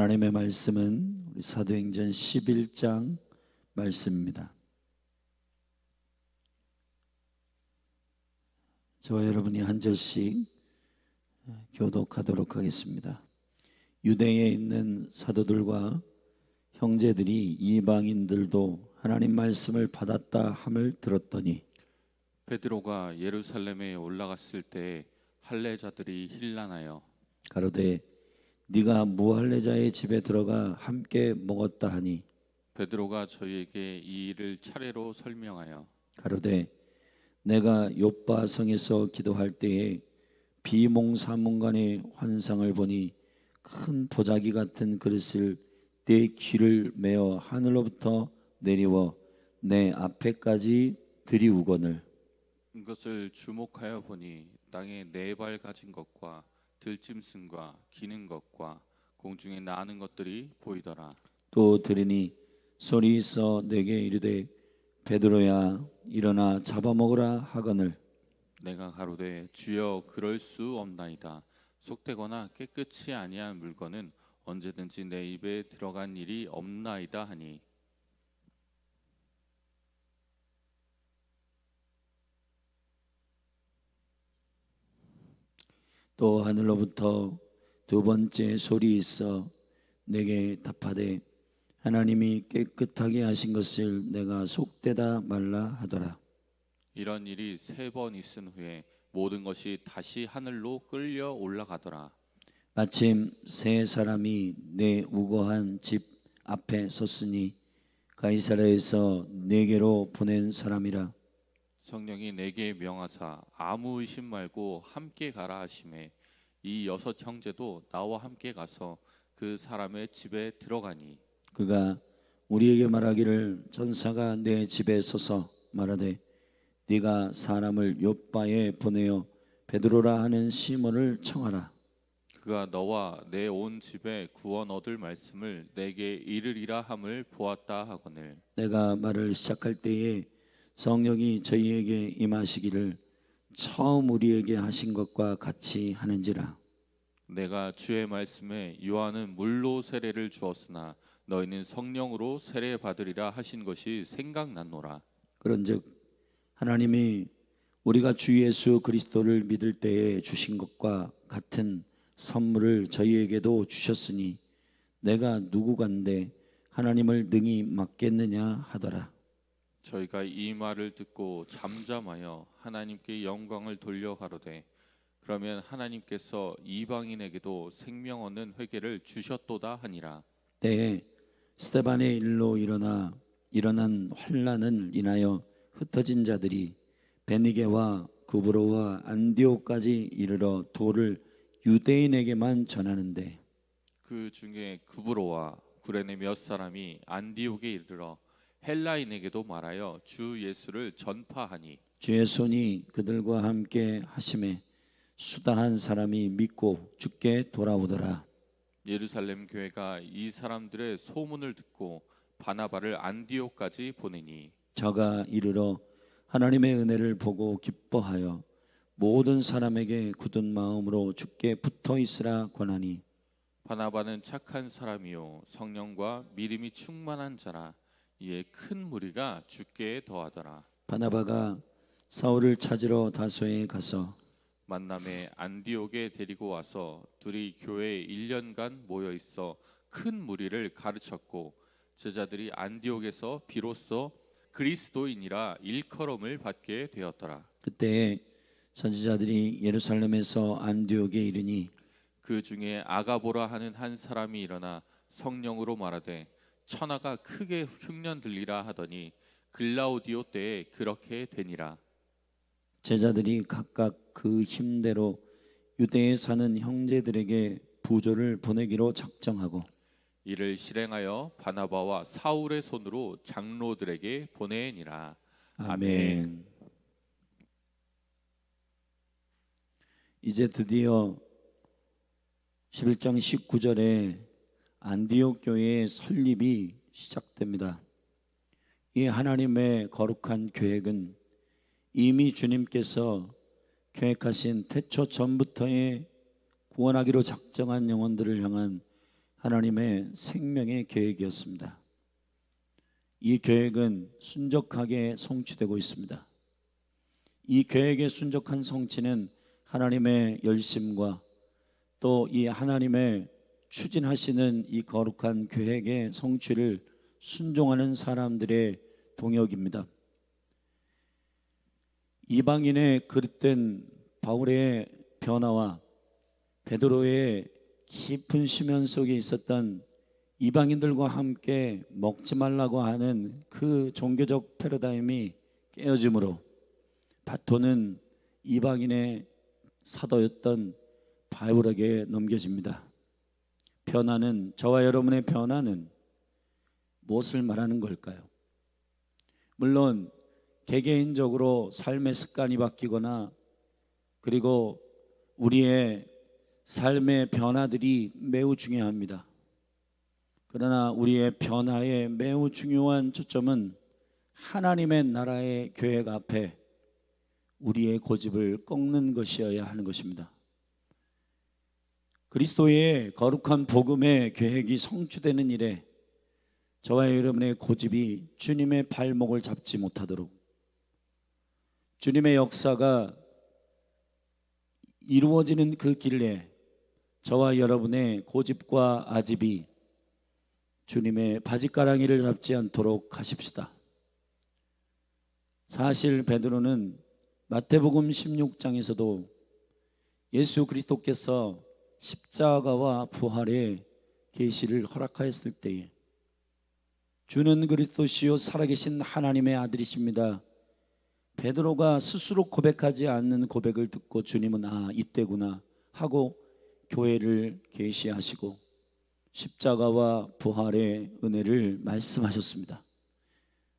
하나님의 말씀은 우리 사도행전 11장 말씀입니다. 저와 여러분이 한 절씩 교독하도록 하겠습니다. 유대에 있는 사도들과 형제들이 이방인들도 하나님 말씀을 받았다 함을 들었더니 베드로가 예루살렘에 올라갔을 때 할례자들이 힐난하여 가로되 네가 무할례자의 집에 들어가 함께 먹었다 하니 베드로가 저희에게 이 일을 차례로 설명하여 가로되 내가 욥바 성에서 기도할 때에 비몽사몽간의 환상을 보니 큰 도자기 같은 그릇을 내 귀를 메어 하늘로부터 내리워 내 앞에까지 들이우거늘 이것을 주목하여 보니 땅에 네 발 가진 것과 들짐승과 기는 것과 공중에 나는 것들이 보이더라. 또 들으니 소리 있어 내게 이르되 베드로야 일어나 잡아먹으라 하거늘 내가 가로되 주여 그럴 수 없나이다. 속되거나 깨끗이 아니한 물건은 언제든지 내 입에 들어간 일이 없나이다 하니 또 하늘로부터 두 번째 소리 있어 내게 답하되 하나님이 깨끗하게 하신 것을 내가 속되다 말라 하더라. 이런 일이 세 번 있은 후에 모든 것이 다시 하늘로 끌려 올라가더라. 마침 세 사람이 내 우거한 집 앞에 섰으니 가이사랴에서 내게로 보낸 사람이라. 성령이 내게 명하사 아무 의심 말고 함께 가라 하시매 이 여섯 형제도 나와 함께 가서 그 사람의 집에 들어가니 그가 우리에게 말하기를 전사가 내 집에 서서 말하되 네가 사람을 욥바에 보내어 베드로라 하는 시몬을 청하라. 그가 너와 내 온 집에 구원 얻을 말씀을 내게 이르리라 함을 보았다 하거늘 내가 말을 시작할 때에 성령이 저희에게 임하시기를 처음 우리에게 하신 것과 같이 하는지라. 내가 주의 말씀에 요한은 물로 세례를 주었으나 너희는 성령으로 세례 받으리라 하신 것이 생각났노라. 그런즉 하나님이 우리가 주 예수 그리스도를 믿을 때에 주신 것과 같은 선물을 저희에게도 주셨으니 내가 누구간데 하나님을 능히 맡겠느냐 하더라. 저희가 이 말을 듣고 잠잠하여 하나님께 영광을 돌려 가로되 그러면 하나님께서 이방인에게도 생명 얻는 회개를 주셨도다 하니라. 때에 스데반의 일로 일어난 환난을 인하여 흩어진 자들이 베니게와 구브로와 안디옥까지 이르러 도를 유대인에게만 전하는데 그 중에 구브로와 구레네 몇 사람이 안디옥에 이르러 헬라인에게도 말하여 주 예수를 전파하니 주의 손이 그들과 함께 하심에 수다한 사람이 믿고 주께 돌아오더라. 예루살렘 교회가 이 사람들의 소문을 듣고 바나바를 안디옥까지 보내니 저가 이르러 하나님의 은혜를 보고 기뻐하여 모든 사람에게 굳은 마음으로 주께 붙어 있으라 권하니 바나바는 착한 사람이요 성령과 믿음이 충만한 자라. 이에 큰 무리가 주께 더하더라. 바나바가 사울을 찾으러 다소에 가서 만남에 안디옥에 데리고 와서 둘이 교회에 1년간 모여 있어 큰 무리를 가르쳤고 제자들이 안디옥에서 비로소 그리스도인이라 일컬음을 받게 되었더라. 그때에 선지자들이 예루살렘에서 안디옥에 이르니 그 중에 아가보라 하는 한 사람이 일어나 성령으로 말하되 천하가 크게 흉년 들리라 하더니 글라우디오 때에 그렇게 되니라. 제자들이 각각 그 힘대로 유대에 사는 형제들에게 부조를 보내기로 작정하고 이를 실행하여 바나바와 사울의 손으로 장로들에게 보내니라. 아멘. 이제 드디어 11장 19절에 안디옥 교회의 설립이 시작됩니다. 이 하나님의 거룩한 계획은 이미 주님께서 계획하신 태초 전부터의 구원하기로 작정한 영혼들을 향한 하나님의 생명의 계획이었습니다. 이 계획은 순적하게 성취되고 있습니다. 이 계획의 순적한 성취는 하나님의 열심과 또 이 하나님의 추진하시는 이 거룩한 계획의 성취를 순종하는 사람들의 동역입니다. 이방인에 그릇된 바울의 변화와 베드로의 깊은 심연 속에 있었던 이방인들과 함께 먹지 말라고 하는 그 종교적 패러다임이 깨어짐으로 바톤은 이방인의 사도였던 바울에게 넘겨집니다. 변화는, 저와 여러분의 변화는 무엇을 말하는 걸까요? 물론 개개인적으로 삶의 습관이 바뀌거나 그리고 우리의 삶의 변화들이 매우 중요합니다. 그러나 우리의 변화의 매우 중요한 초점은 하나님의 나라의 계획 앞에 우리의 고집을 꺾는 것이어야 하는 것입니다. 그리스도의 거룩한 복음의 계획이 성취되는 일에 저와 여러분의 고집이 주님의 발목을 잡지 못하도록, 주님의 역사가 이루어지는 그 길에 저와 여러분의 고집과 아집이 주님의 바짓가랑이를 잡지 않도록 하십시다. 사실 베드로는 마태복음 16장에서도 예수 그리스도께서 십자가와 부활의 계시를 허락하였을 때에 주는 그리스도시요 살아계신 하나님의 아들이십니다, 베드로가 스스로 고백하지 않는 고백을 듣고 주님은 이때구나 하고 교회를 계시하시고 십자가와 부활의 은혜를 말씀하셨습니다.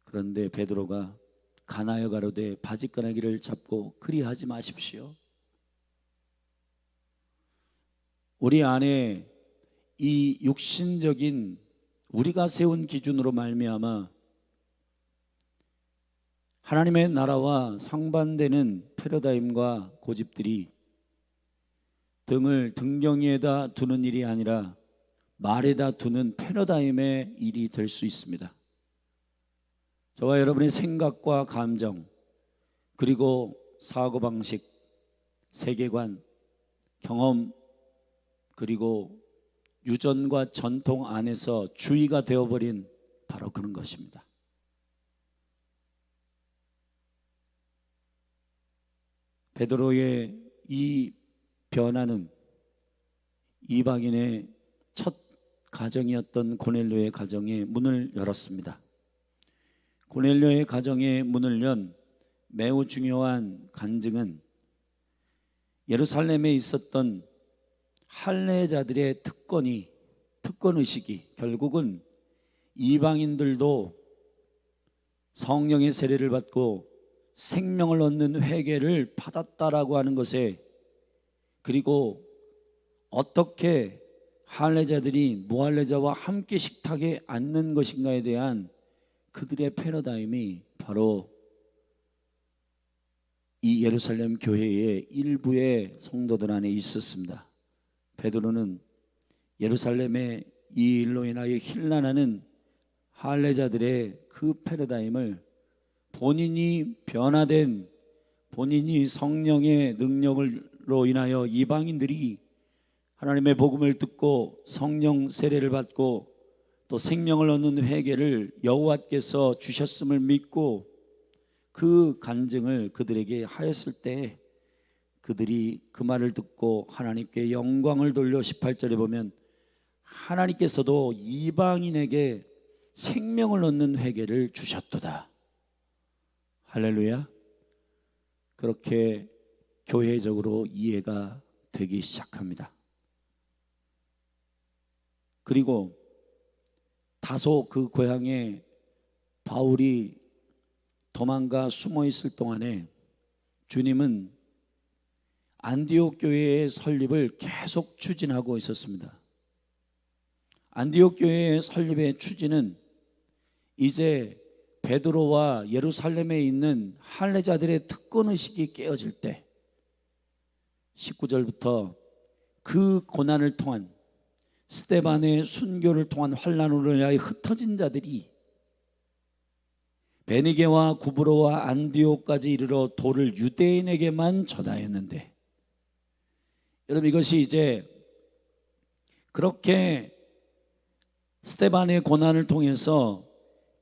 그런데 베드로가 가나여 가로되 바짓가랑이를 잡고 그리하지 마십시오. 우리 안에 이 육신적인 우리가 세운 기준으로 말미암아 하나님의 나라와 상반되는 패러다임과 고집들이 등을 등경이에다 두는 일이 아니라 말에다 두는 패러다임의 일이 될 수 있습니다. 저와 여러분의 생각과 감정, 그리고 사고방식, 세계관, 경험, 그리고 유전과 전통 안에서 주의가 되어버린 바로 그런 것입니다. 베드로의 이 변화는 이방인의 첫 가정이었던 고넬료의 가정에 문을 열었습니다. 고넬료의 가정에 문을 연 매우 중요한 간증은 예루살렘에 있었던 할례자들의 특권의식이 결국은 이방인들도 성령의 세례를 받고 생명을 얻는 회개를 받았다라고 하는 것에, 그리고 어떻게 할례자들이 무할례자와 함께 식탁에 앉는 것인가에 대한 그들의 패러다임이 바로 이 예루살렘 교회의 일부의 성도들 안에 있었습니다. 베드로는 예루살렘의 이 일로 인하여 힐난하는 할례자들의 그 패러다임을 본인이 변화된, 본인이 성령의 능력으로 인하여 이방인들이 하나님의 복음을 듣고 성령 세례를 받고 또 생명을 얻는 회개를 여호와께서 주셨음을 믿고 그 간증을 그들에게 하였을 때 그들이 그 말을 듣고 하나님께 영광을 돌려 18절에 보면 하나님께서도 이방인에게 생명을 얻는 회개를 주셨도다. 할렐루야. 그렇게 교회적으로 이해가 되기 시작합니다. 그리고 다소 그 고향에 바울이 도망가 숨어 있을 동안에 주님은 안디옥 교회의 설립을 계속 추진하고 있었습니다. 안디옥 교회의 설립의 추진은 이제 베드로와 예루살렘에 있는 할례자들의 특권의식이 깨어질 때 19절부터 그 고난을 통한 스데반의 순교를 통한 환난으로 인하여 흩어진 자들이 베니게와 구브로와 안디옥까지 이르러 돌을 유대인에게만 전하였는데, 여러분 이것이 이제 그렇게 스데반의 고난을 통해서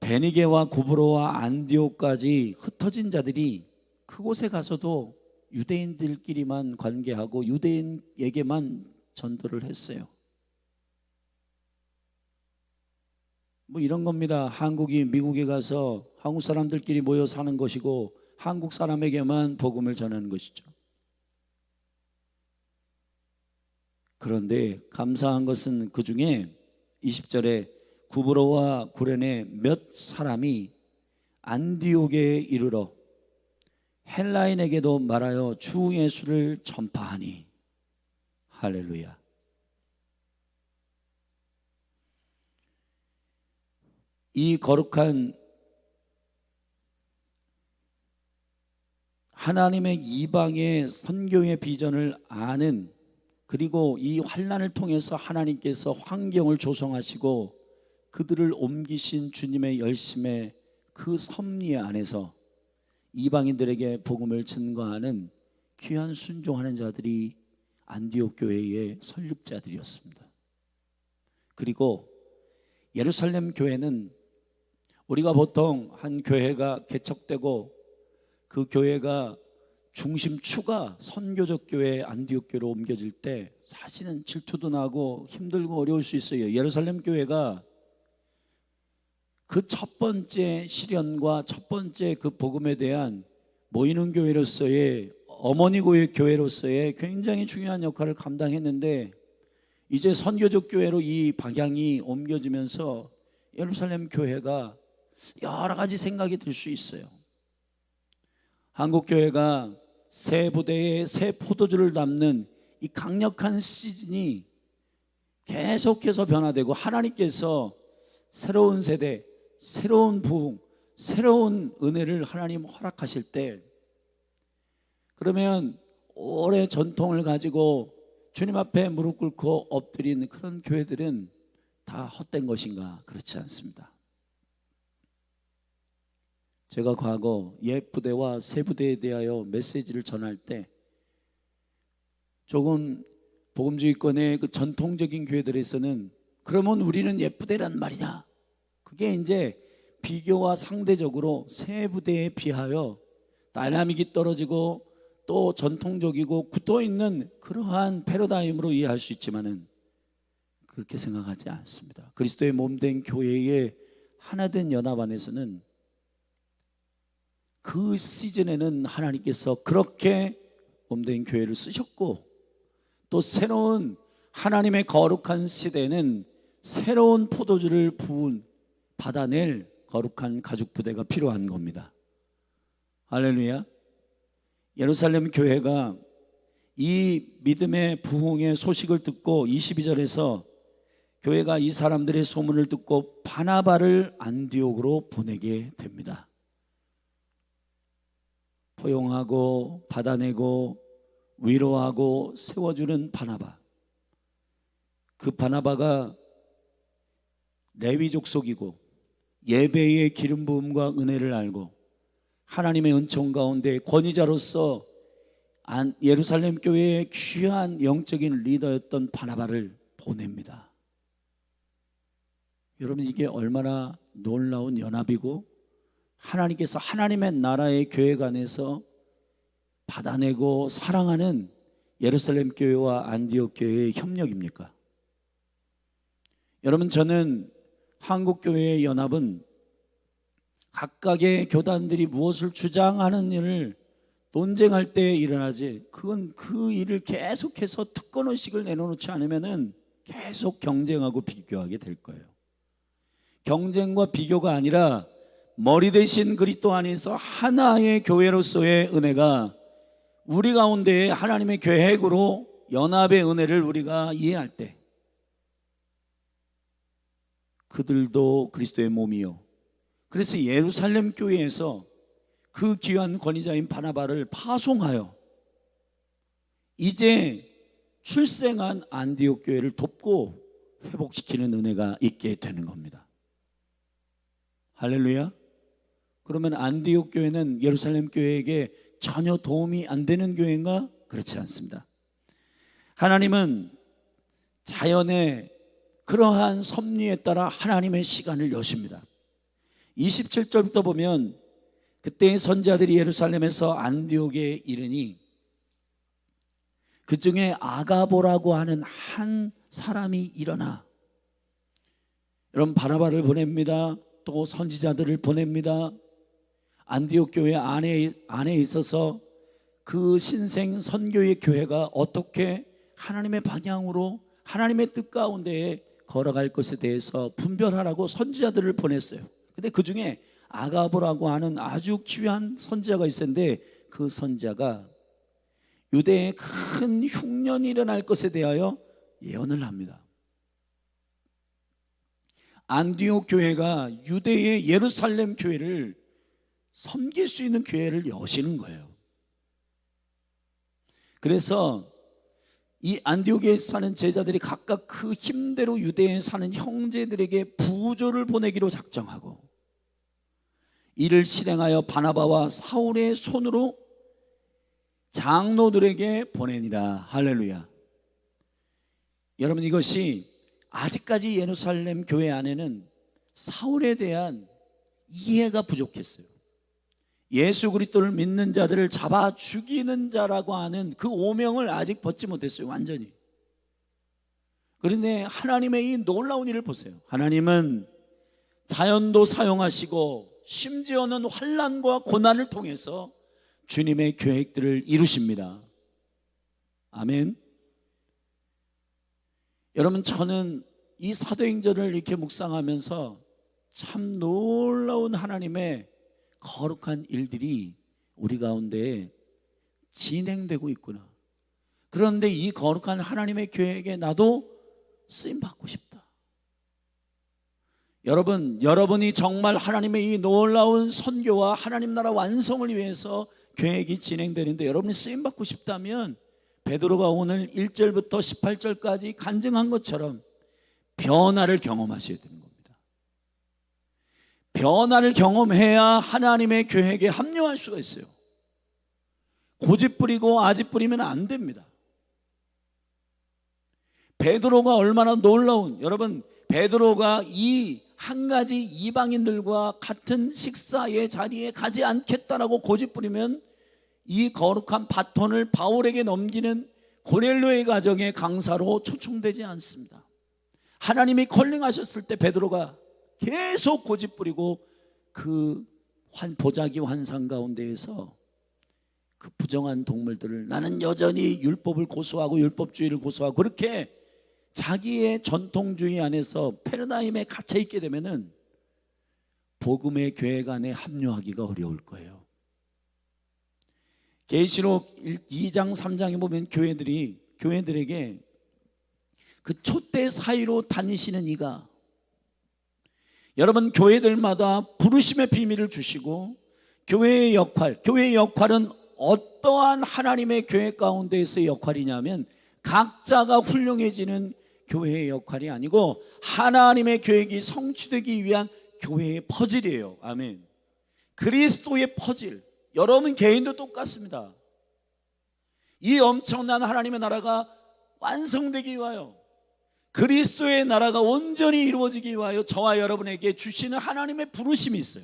베니게와 구브로와 안디옥까지 흩어진 자들이 그곳에 가서도 유대인들끼리만 관계하고 유대인에게만 전도를 했어요. 뭐 이런 겁니다. 한국이 미국에 가서 한국 사람들끼리 모여 사는 것이고 한국 사람에게만 복음을 전하는 것이죠. 그런데 감사한 것은 그 중에 20절에 구브로와 구레네 몇 사람이 안디옥에 이르러 헬라인에게도 말하여 주 예수를 전파하니. 할렐루야. 이 거룩한 하나님의 이방의 선교의 비전을 아는, 그리고 이 환난을 통해서 하나님께서 환경을 조성하시고 그들을 옮기신 주님의 열심의 그 섭리 안에서 이방인들에게 복음을 증거하는 귀한 순종하는 자들이 안디옥 교회의 설립자들이었습니다. 그리고 예루살렘 교회는 우리가 보통 한 교회가 개척되고 그 교회가 중심추가 선교적 교회 안디옥 교회로 옮겨질 때 사실은 질투도 나고 힘들고 어려울 수 있어요. 예루살렘 교회가 그 첫 번째 시련과 첫 번째 그 복음에 대한 모이는 교회로서의 어머니 교회로서의 굉장히 중요한 역할을 감당했는데, 이제 선교적 교회로 이 방향이 옮겨지면서 예루살렘 교회가 여러 가지 생각이 들 수 있어요. 한국 교회가 새 부대에 새 포도주를 담는 이 강력한 시즌이 계속해서 변화되고 하나님께서 새로운 세대, 새로운 부흥, 새로운 은혜를 하나님 허락하실 때, 그러면 오래 전통을 가지고 주님 앞에 무릎 꿇고 엎드린 그런 교회들은 다 헛된 것인가? 그렇지 않습니다. 제가 과거 옛 부대와 새 부대에 대하여 메시지를 전할 때 조금 복음주의권의 그 전통적인 교회들에서는 그러면 우리는 옛 부대란 말이냐? 그게 이제 비교와 상대적으로 새 부대에 비하여 다이나믹이 떨어지고 또 전통적이고 굳어있는 그러한 패러다임으로 이해할 수 있지만은 그렇게 생각하지 않습니다. 그리스도의 몸된 교회의 하나된 연합 안에서는 그 시즌에는 하나님께서 그렇게 몸된 교회를 쓰셨고, 또 새로운 하나님의 거룩한 시대에는 새로운 포도주를 받아낼 거룩한 가죽 부대가 필요한 겁니다. 할렐루야. 예루살렘 교회가 이 믿음의 부흥의 소식을 듣고 22절에서 교회가 이 사람들의 소문을 듣고 바나바를 안디옥으로 보내게 됩니다. 포용하고 받아내고 위로하고 세워주는 바나바. 그 바나바가 레위 족속이고 예배의 기름 부음과 은혜를 알고 하나님의 은총 가운데 권위자로서 예루살렘 교회의 귀한 영적인 리더였던 바나바를 보냅니다. 여러분, 이게 얼마나 놀라운 연합이고 하나님께서 하나님의 나라의 교회 안에서 받아내고 사랑하는 예루살렘 교회와 안디옥 교회의 협력입니까? 여러분, 저는 한국 교회의 연합은 각각의 교단들이 무엇을 주장하는 일을 논쟁할 때 일어나지, 그건 그 일을 계속해서 특권의식을 내려놓지 않으면은 계속 경쟁하고 비교하게 될 거예요. 경쟁과 비교가 아니라 머리 대신 그리스도 안에서 하나의 교회로서의 은혜가 우리 가운데 하나님의 계획으로 연합의 은혜를 우리가 이해할 때 그들도 그리스도의 몸이요. 그래서 예루살렘 교회에서 그 귀한 권위자인 바나바를 파송하여 이제 출생한 안디옥 교회를 돕고 회복시키는 은혜가 있게 되는 겁니다. 할렐루야. 그러면 안디옥 교회는 예루살렘 교회에게 전혀 도움이 안 되는 교회인가? 그렇지 않습니다. 하나님은 자연의 그러한 섭리에 따라 하나님의 시간을 여십니다. 27절부터 보면 그때의 선지자들이 예루살렘에서 안디옥에 이르니 그 중에 아가보라고 하는 한 사람이 일어나, 여러분 바나바를 보냅니다. 또 선지자들을 보냅니다. 안디옥 교회 안에 있어서 그 신생 선교의 교회가 어떻게 하나님의 방향으로 하나님의 뜻 가운데에 걸어갈 것에 대해서 분별하라고 선지자들을 보냈어요. 근데 그 중에 아가보라고 하는 아주 귀한 선지자가 있었는데 그 선지자가 유대에 큰 흉년이 일어날 것에 대하여 예언을 합니다. 안디옥 교회가 유대의 예루살렘 교회를 섬길 수 있는 교회를 여시는 거예요. 그래서 이 안디옥에 사는 제자들이 각각 그 힘대로 유대에 사는 형제들에게 부조를 보내기로 작정하고 이를 실행하여 바나바와 사울의 손으로 장로들에게 보내니라. 할렐루야. 여러분, 이것이 아직까지 예루살렘 교회 안에는 사울에 대한 이해가 부족했어요. 예수 그리스도를 믿는 자들을 잡아 죽이는 자라고 하는 그 오명을 아직 벗지 못했어요. 완전히. 그런데 하나님의 이 놀라운 일을 보세요. 하나님은 자연도 사용하시고 심지어는 환난과 고난을 통해서 주님의 계획들을 이루십니다. 아멘. 여러분, 저는 이 사도행전을 이렇게 묵상하면서 참 놀라운 하나님의 거룩한 일들이 우리 가운데 진행되고 있구나. 그런데 이 거룩한 하나님의 계획에 나도 쓰임받고 싶다. 여러분이 정말 하나님의 이 놀라운 선교와 하나님 나라 완성을 위해서 계획이 진행되는데 여러분이 쓰임받고 싶다면 베드로가 오늘 1절부터 18절까지 간증한 것처럼 변화를 경험하셔야 되는 겁니다. 변화를 경험해야 하나님의 계획에 합류할 수가 있어요. 고집 부리고 아집 부리면 안 됩니다. 베드로가 얼마나 놀라운, 여러분, 베드로가 이 한 가지 이방인들과 같은 식사의 자리에 가지 않겠다라고 고집 부리면 이 거룩한 바톤을 바울에게 넘기는 고넬료의 가정의 강사로 초청되지 않습니다. 하나님이 컬링하셨을 때 베드로가 계속 고집 부리고 그 보자기 환상 가운데에서 그 부정한 동물들을, 나는 여전히 율법을 고수하고 율법주의를 고수하고, 그렇게 자기의 전통주의 안에서 패러다임에 갇혀 있게 되면은 복음의 계획 안에 합류하기가 어려울 거예요. 계시록 2장 3장에 보면 교회들에게 그 촛대 사이로 다니시는 이가, 여러분, 교회들마다 부르심의 비밀을 주시고 교회의 역할은 어떠한 하나님의 계획 가운데에서의 역할이냐면 각자가 훌륭해지는 교회의 역할이 아니고 하나님의 계획이 성취되기 위한 교회의 퍼즐이에요. 아멘. 그리스도의 퍼즐. 여러분 개인도 똑같습니다. 이 엄청난 하나님의 나라가 완성되기 위하여, 그리스도의 나라가 온전히 이루어지기 위하여 저와 여러분에게 주시는 하나님의 부르심이 있어요.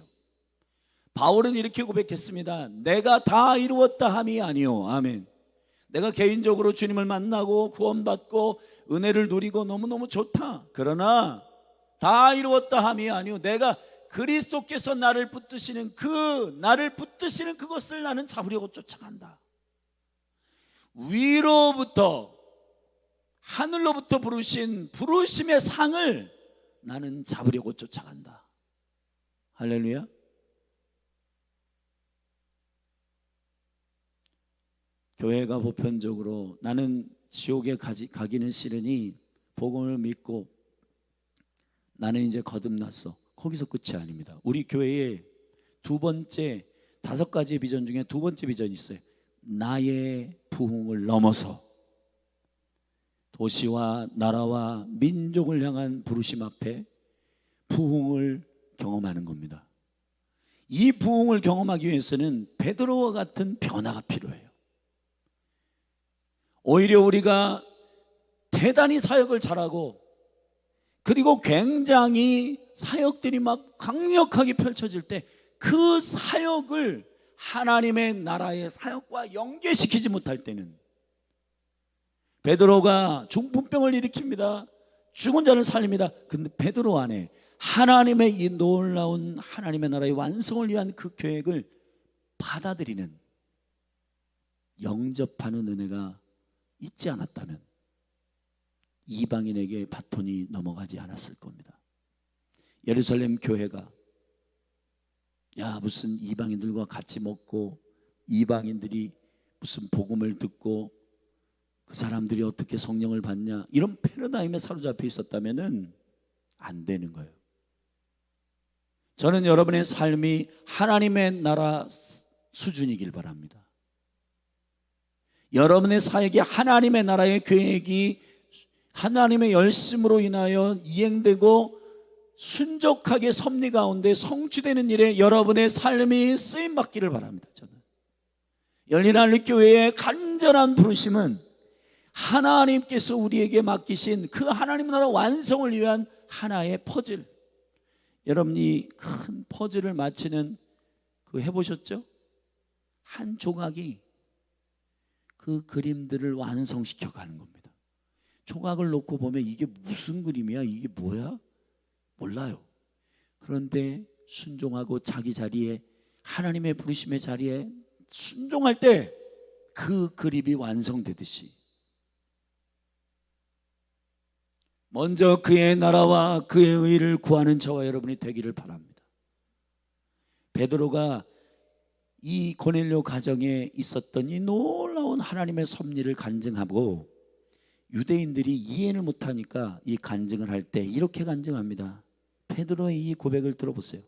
바울은 이렇게 고백했습니다. 내가 다 이루었다 함이 아니요. 아멘. 내가 개인적으로 주님을 만나고 구원받고 은혜를 누리고 너무너무 좋다. 그러나 다 이루었다 함이 아니요. 내가 그리스도께서 나를 붙드시는 그것을 나는 잡으려고 쫓아간다. 위로부터, 하늘로부터 부르신 부르심의 상을 나는 잡으려고 쫓아간다. 할렐루야. 교회가 보편적으로 나는 지옥에 가기는 싫으니 복음을 믿고 나는 이제 거듭났어, 거기서 끝이 아닙니다. 우리 교회에 두 번째, 5가지의 비전 중에 두 번째 비전이 있어요. 나의 부흥을 넘어서 도시와 나라와 민족을 향한 부르심 앞에 부흥을 경험하는 겁니다. 이 부흥을 경험하기 위해서는 베드로와 같은 변화가 필요해요. 오히려 우리가 대단히 사역을 잘하고 그리고 굉장히 사역들이 막 강력하게 펼쳐질 때 그 사역을 하나님의 나라의 사역과 연계시키지 못할 때는, 베드로가 중풍병을 일으킵니다. 죽은 자를 살립니다. 근데 베드로 안에 하나님의 이 놀라운 하나님의 나라의 완성을 위한 그 계획을 받아들이는, 영접하는 은혜가 있지 않았다면 이방인에게 바톤이 넘어가지 않았을 겁니다. 예루살렘 교회가 무슨 이방인들과 같이 먹고 이방인들이 무슨 복음을 듣고 그 사람들이 어떻게 성령을 받냐, 이런 패러다임에 사로잡혀 있었다면은 안 되는 거예요. 저는 여러분의 삶이 하나님의 나라 수준이길 바랍니다. 여러분의 사역이 하나님의 나라의 계획이 하나님의 열심으로 인하여 이행되고 순적하게 섭리 가운데 성취되는 일에 여러분의 삶이 쓰임받기를 바랍니다. 저는 열린 한림교회의 간절한 부르심은 하나님께서 우리에게 맡기신 그 하나님 나라 완성을 위한 하나의 퍼즐, 여러분이 큰 퍼즐을 맞히는 그 해보셨죠? 한 조각이 그 그림들을 완성시켜 가는 겁니다. 조각을 놓고 보면 이게 무슨 그림이야? 이게 뭐야? 몰라요. 그런데 순종하고 자기 자리에, 하나님의 부르심의 자리에 순종할 때 그 그림이 완성되듯이 먼저 그의 나라와 그의 의를 구하는 저와 여러분이 되기를 바랍니다. 베드로가 이 고넬료 가정에 있었던 이 놀라운 하나님의 섭리를 간증하고 유대인들이 이해를 못하니까 이 간증을 할 때 이렇게 간증합니다. 베드로의 이 고백을 들어보세요.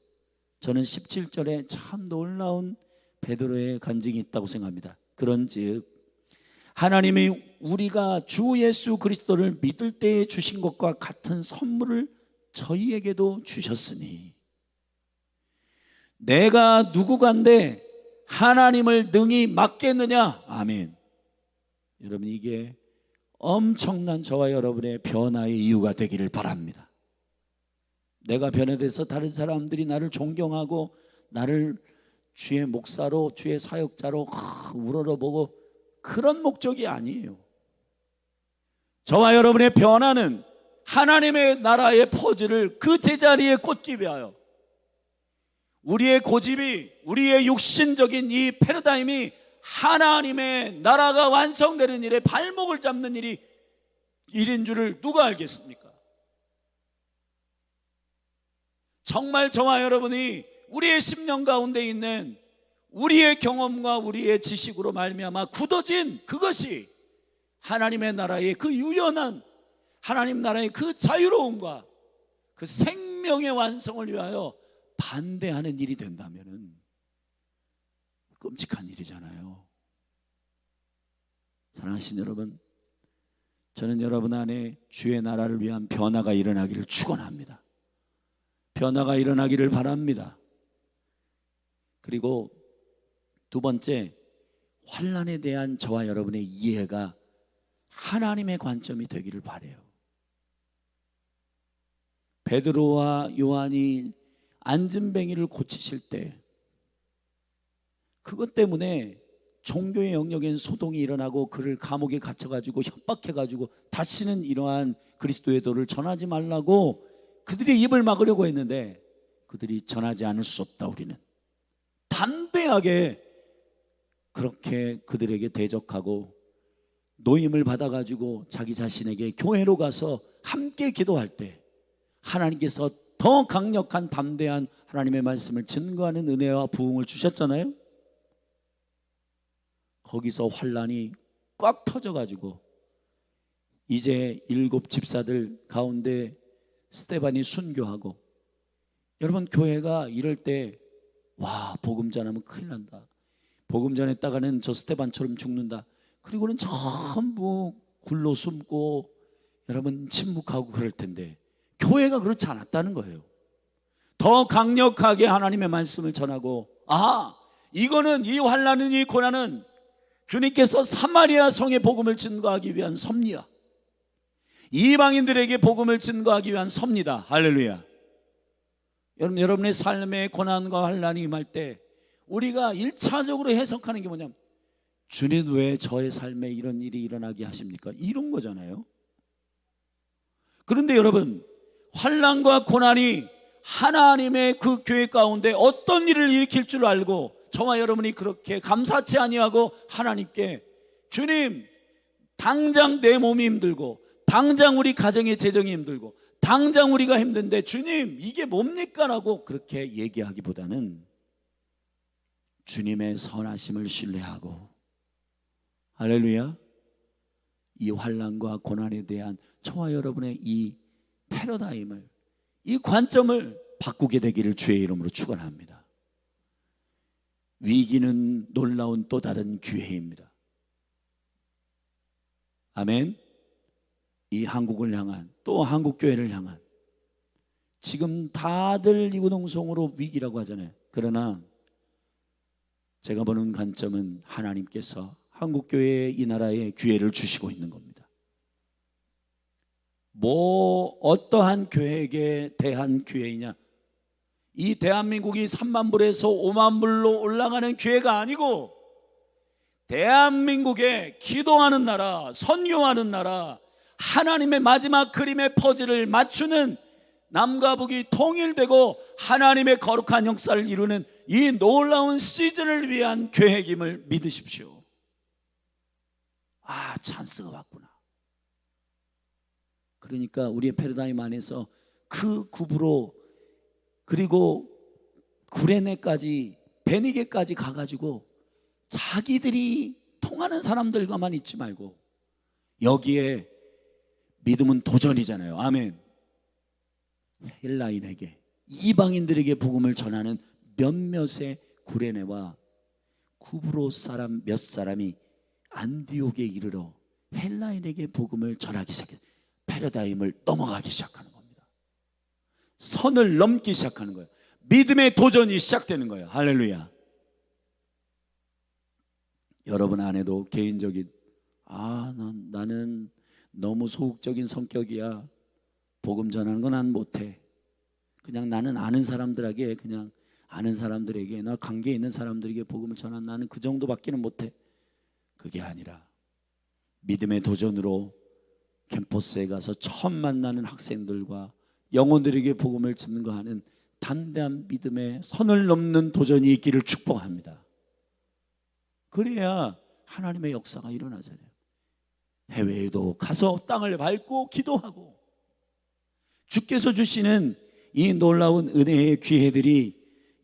저는 17절에 참 놀라운 베드로의 간증이 있다고 생각합니다. 그런즉 하나님이 우리가 주 예수 그리스도를 믿을 때에 주신 것과 같은 선물을 저희에게도 주셨으니 내가 누구간데 하나님을 능히 막겠느냐. 아멘. 여러분, 이게 엄청난 저와 여러분의 변화의 이유가 되기를 바랍니다. 내가 변화돼서 다른 사람들이 나를 존경하고 나를 주의 목사로, 주의 사역자로 우러러보고 그런 목적이 아니에요. 저와 여러분의 변화는 하나님의 나라의 퍼즐을 그 제자리에 꽂기 위하여 우리의 고집이, 우리의 육신적인 이 패러다임이 하나님의 나라가 완성되는 일에 발목을 잡는 일인 줄을 누가 알겠습니까? 정말 저와 여러분이 우리의 심령 가운데 있는 우리의 경험과 우리의 지식으로 말미암아 굳어진 그것이 하나님의 나라의 그 유연한, 하나님 나라의 그 자유로움과 그 생명의 완성을 위하여 반대하는 일이 된다면은 끔찍한 일이잖아요. 사랑하신 여러분, 저는 여러분 안에 주의 나라를 위한 변화가 일어나기를 축원합니다. 변화가 일어나기를 바랍니다. 그리고 두 번째, 환난에 대한 저와 여러분의 이해가 하나님의 관점이 되기를 바라요. 베드로와 요한이 안진뱅이를 고치실 때 그것 때문에 종교의 영역엔 소동이 일어나고 그를 감옥에 갇혀가지고 협박해가지고 다시는 이러한 그리스도의 도를 전하지 말라고 그들이 입을 막으려고 했는데 그들이 전하지 않을 수 없다. 우리는 담대하게 그렇게 그들에게 대적하고 노임을 받아가지고 자기 자신에게 교회로 가서 함께 기도할 때 하나님께서 더 강력한 담대한 하나님의 말씀을 증거하는 은혜와 부흥을 주셨잖아요. 거기서 환난이 꽉 터져가지고 이제 7 집사들 가운데 스데반이 순교하고, 여러분 교회가 이럴 때 와, 복음 전하면 큰일 난다, 복음 전했다가는 저 스데반처럼 죽는다, 그리고는 전부 굴로 숨고 여러분 침묵하고 그럴 텐데 교회가 그렇지 않았다는 거예요. 더 강력하게 하나님의 말씀을 전하고, 이거는, 이 환난은, 이 고난은 주님께서 사마리아 성에 복음을 증거하기 위한 섭리야. 이방인들에게 복음을 증거하기 위한 섭니다. 할렐루야. 여러분의 삶에 고난과 환난이 임할 때 우리가 1차적으로 해석하는 게 뭐냐면, 주님 왜 저의 삶에 이런 일이 일어나게 하십니까? 이런 거잖아요. 그런데 여러분, 환난과 고난이 하나님의 그 교회 가운데 어떤 일을 일으킬 줄 알고 저와 여러분이 그렇게 감사치 아니하고 하나님께, 주님, 당장 내 몸이 힘들고, 당장 우리 가정의 재정이 힘들고, 당장 우리가 힘든데 주님 이게 뭡니까? 라고 그렇게 얘기하기보다는 주님의 선하심을 신뢰하고, 할렐루야, 이 환난과 고난에 대한 저와 여러분의 이 패러다임을, 이 관점을 바꾸게 되기를 주의 이름으로 축원합니다. 위기는 놀라운 또 다른 기회입니다. 아멘. 이 한국을 향한, 또 한국교회를 향한, 지금 다들 이구동성으로 위기라고 하잖아요. 그러나 제가 보는 관점은 하나님께서 한국교회에, 이 나라에 기회를 주시고 있는 겁니다. 어떠한 교회에게 대한 기회이냐? 이 대한민국이 3만 불에서 5만 불로 올라가는 기회가 아니고, 대한민국에 기도하는 나라, 선교하는 나라, 하나님의 마지막 그림의 퍼즐을 맞추는, 남과 북이 통일되고 하나님의 거룩한 역사를 이루는 이 놀라운 시즌을 위한 계획임을 믿으십시오. 찬스가 왔구나. 그러니까 우리의 패러다임 안에서 그 굽으로, 그리고 구레네까지, 베니게까지 가가지고 자기들이 통하는 사람들과만 있지 말고, 여기에 믿음은 도전이잖아요. 아멘. 헬라인에게, 이방인들에게 복음을 전하는 몇몇의 구레네와 구브로 사람 몇 사람이 안디옥에 이르러 헬라인에게 복음을 전하기 시작해요. 패러다임을 넘어가기 시작하는 겁니다. 선을 넘기 시작하는 거예요. 믿음의 도전이 시작되는 거예요. 할렐루야. 여러분 안에도 개인적인, 나는 너무 소극적인 성격이야, 복음 전하는 건 난 못해, 그냥 나는 아는 사람들에게, 그냥 아는 사람들에게, 나 관계 있는 사람들에게 복음을 전한, 나는 그 정도밖에는 못해. 그게 아니라 믿음의 도전으로 캠퍼스에 가서 처음 만나는 학생들과 영혼들에게 복음을 증거하는 담대한 믿음의 선을 넘는 도전이 있기를 축복합니다. 그래야 하나님의 역사가 일어나잖아요. 해외에도 가서 땅을 밟고 기도하고, 주께서 주시는 이 놀라운 은혜의 기회들이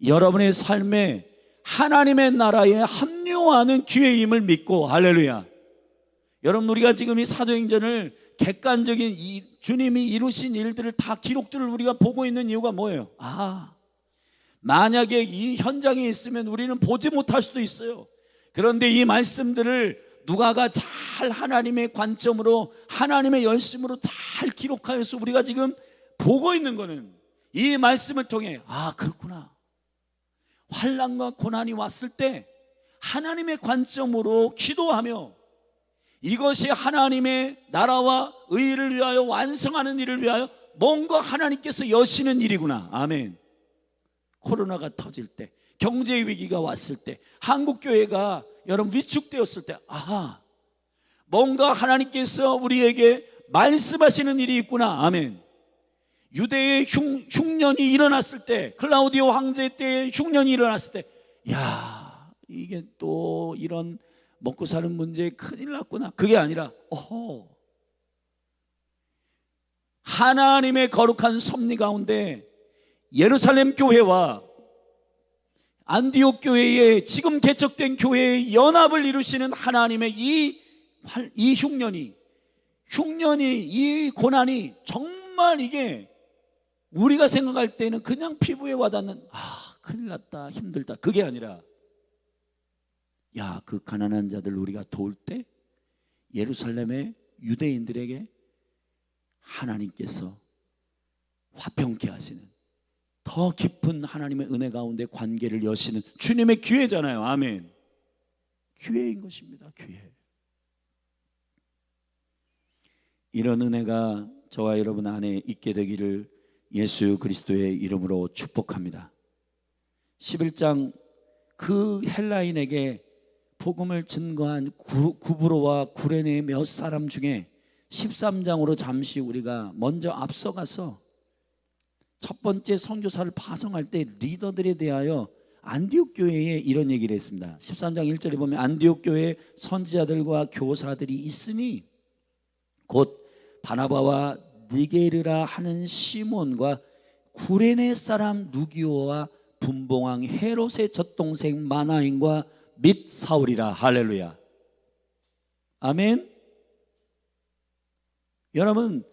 여러분의 삶에 하나님의 나라에 합류하는 기회임을 믿고, 할렐루야. 여러분, 우리가 지금 이 사도행전을 객관적인 주님이 이루신 일들을 다 기록들을 우리가 보고 있는 이유가 뭐예요? 만약에 이 현장에 있으면 우리는 보지 못할 수도 있어요. 그런데 이 말씀들을 누가가 잘 하나님의 관점으로, 하나님의 열심으로 잘 기록하여서 우리가 지금 보고 있는 거는, 이 말씀을 통해 그렇구나, 환난과 고난이 왔을 때 하나님의 관점으로 기도하며, 이것이 하나님의 나라와 의를 위하여 완성하는 일을 위하여 뭔가 하나님께서 여시는 일이구나. 아멘. 코로나가 터질 때, 경제 위기가 왔을 때, 한국교회가 여러분 위축되었을 때, 뭔가 하나님께서 우리에게 말씀하시는 일이 있구나. 아멘. 유대의 흉년이 일어났을 때, 클라우디오 황제 때의 흉년이 일어났을 때, 이게 또 이런 먹고 사는 문제에 큰일 났구나. 그게 아니라 하나님의 거룩한 섭리 가운데 예루살렘 교회와 안디옥 교회의, 지금 개척된 교회의 연합을 이루시는 하나님의 이 흉년이, 이 고난이 정말, 이게 우리가 생각할 때는 그냥 피부에 와닿는 큰일 났다, 힘들다, 그게 아니라, 그 가난한 자들 우리가 도울 때 예루살렘의 유대인들에게 하나님께서 화평케 하시는, 더 깊은 하나님의 은혜 가운데 관계를 여시는 주님의 기회잖아요. 아멘. 기회인 것입니다. 기회. 이런 은혜가 저와 여러분 안에 있게 되기를 예수 그리스도의 이름으로 축복합니다. 11장 그 헬라인에게 복음을 증거한 구브로와 구레네의 몇 사람 중에 13장으로 잠시 우리가 먼저 앞서가서 첫 번째 선교사를 파송할 때 리더들에 대하여 안디옥 교회에 이런 얘기를 했습니다. 13장 1절에 보면 안디옥 교회에 선지자들과 교사들이 있으니 곧 바나바와 니게르라 하는 시몬과 구레네 사람 누기오와 분봉왕 헤롯의 젖동생 마나인과 및 사울이라. 할렐루야. 아멘. 여러분,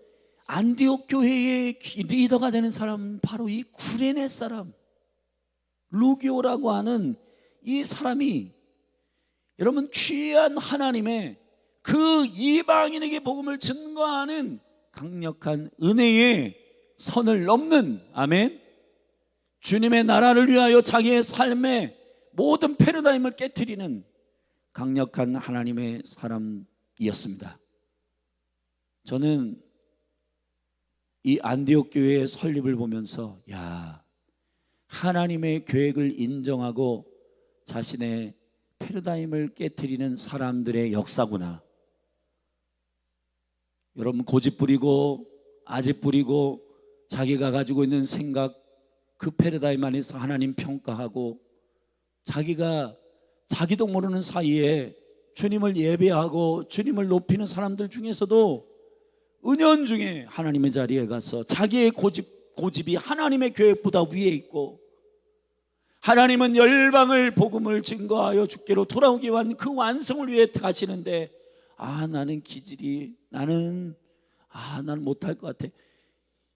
안디옥 교회의 리더가 되는 사람은 바로 이 구레네 사람 루기오라고 하는 이 사람이 여러분 귀한 하나님의 그 이방인에게 복음을 증거하는 강력한 은혜의 선을 넘는, 아멘, 주님의 나라를 위하여 자기의 삶의 모든 패러다임을 깨트리는 강력한 하나님의 사람이었습니다. 저는 이 안디옥 교회의 설립을 보면서 야, 하나님의 계획을 인정하고 자신의 패러다임을 깨트리는 사람들의 역사구나. 여러분, 고집 부리고 아집 부리고 자기가 가지고 있는 생각, 그 패러다임 안에서 하나님 평가하고 자기가 자기도 모르는 사이에 주님을 예배하고 주님을 높이는 사람들 중에서도 은연중에 하나님의 자리에 가서 자기의 고집이 하나님의 계획보다 위에 있고, 하나님은 열방을 복음을 증거하여 주께로 돌아오기 위한 그 완성을 위해 가시는데 나는 기질이 나는 못할 것 같아.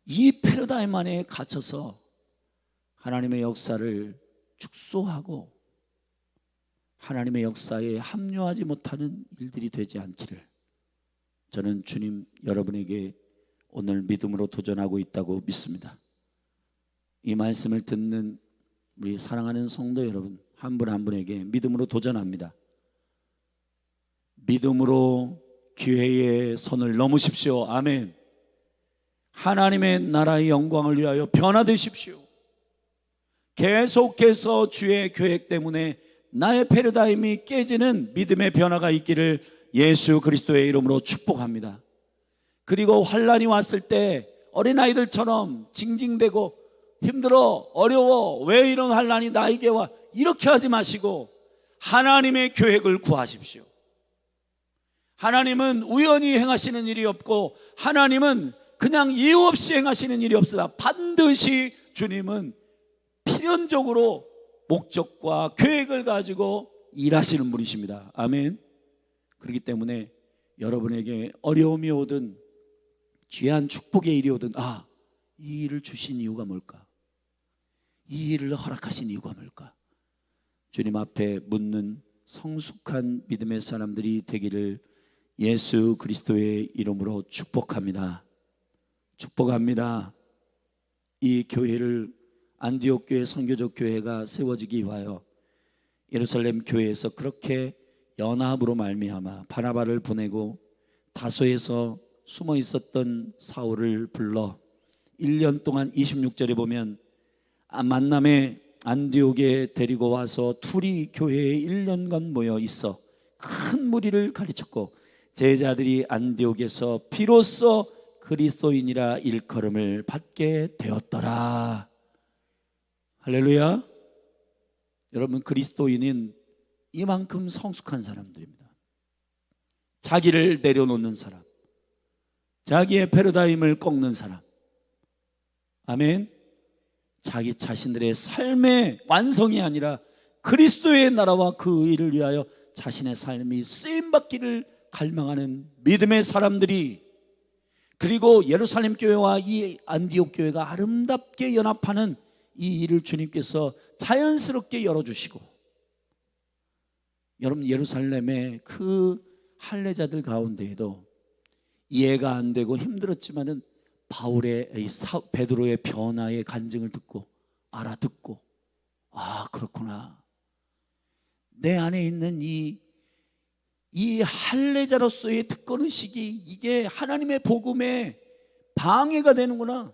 이 패러다임 안에 갇혀서 하나님의 역사를 축소하고 하나님의 역사에 합류하지 못하는 일들이 되지 않기를 저는 주님 여러분에게 오늘 믿음으로 도전하고 있다고 믿습니다. 이 말씀을 듣는 우리 사랑하는 성도 여러분 한 분 한 분에게 믿음으로 도전합니다. 믿음으로 기회의 선을 넘으십시오. 아멘. 하나님의 나라의 영광을 위하여 변화되십시오. 계속해서 주의 계획 때문에 나의 패러다임이 깨지는 믿음의 변화가 있기를 예수 그리스도의 이름으로 축복합니다. 그리고 환난이 왔을 때 어린아이들처럼 징징대고 힘들어 어려워 왜 이런 환난이 나에게 와 이렇게 하지 마시고 하나님의 계획을 구하십시오. 하나님은 우연히 행하시는 일이 없고 하나님은 그냥 이유 없이 행하시는 일이 없으나 반드시 주님은 필연적으로 목적과 계획을 가지고 일하시는 분이십니다. 아멘. 그렇기 때문에 여러분에게 어려움이 오든 귀한 축복의 일이 오든 이 일을 주신 이유가 뭘까? 이 일을 허락하신 이유가 뭘까? 주님 앞에 묻는 성숙한 믿음의 사람들이 되기를 예수 그리스도의 이름으로 축복합니다. 축복합니다. 이 교회를 안디옥 교회 선교적 교회가 세워지기 위하여 예루살렘 교회에서 그렇게 연합으로 말미암아 바나바를 보내고 다소에서 숨어 있었던 사울을 불러 1년 동안 26절에 보면 만남에 안디옥에 데리고 와서 둘이 교회에 1년간 모여 있어 큰 무리를 가르쳤고 제자들이 안디옥에서 비로소 그리스도인이라 일컬음을 받게 되었더라. 할렐루야. 여러분, 그리스도인은 이만큼 성숙한 사람들입니다. 자기를 내려놓는 사람, 자기의 패러다임을 꺾는 사람. 아멘. 자기 자신들의 삶의 완성이 아니라 그리스도의 나라와 그 의를 위하여 자신의 삶이 쓰임받기를 갈망하는 믿음의 사람들이, 그리고 예루살렘 교회와 이 안디옥 교회가 아름답게 연합하는 이 일을 주님께서 자연스럽게 열어주시고, 여러분 예루살렘의 그 할례자들 가운데에도 이해가 안 되고 힘들었지만은 바울의 베드로의 변화의 간증을 듣고 알아듣고, 아, 그렇구나. 내 안에 있는 이 할례자로서의 특권의식이 이게 하나님의 복음에 방해가 되는구나.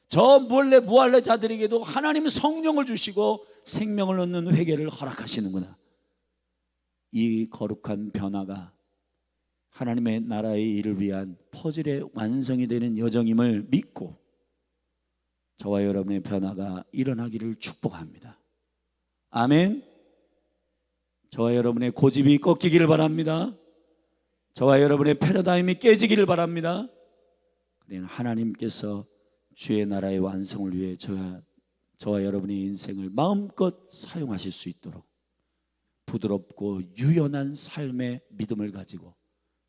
저 무할례자들에게도 하나님은 성령을 주시고 생명을 얻는 회개를 허락하시는구나. 이 거룩한 변화가 하나님의 나라의 일을 위한 퍼즐의 완성이 되는 여정임을 믿고 저와 여러분의 변화가 일어나기를 축복합니다. 아멘. 저와 여러분의 고집이 꺾이기를 바랍니다. 저와 여러분의 패러다임이 깨지기를 바랍니다. 그러나 하나님께서 주의 나라의 완성을 위해 저와 여러분의 인생을 마음껏 사용하실 수 있도록 부드럽고 유연한 삶의 믿음을 가지고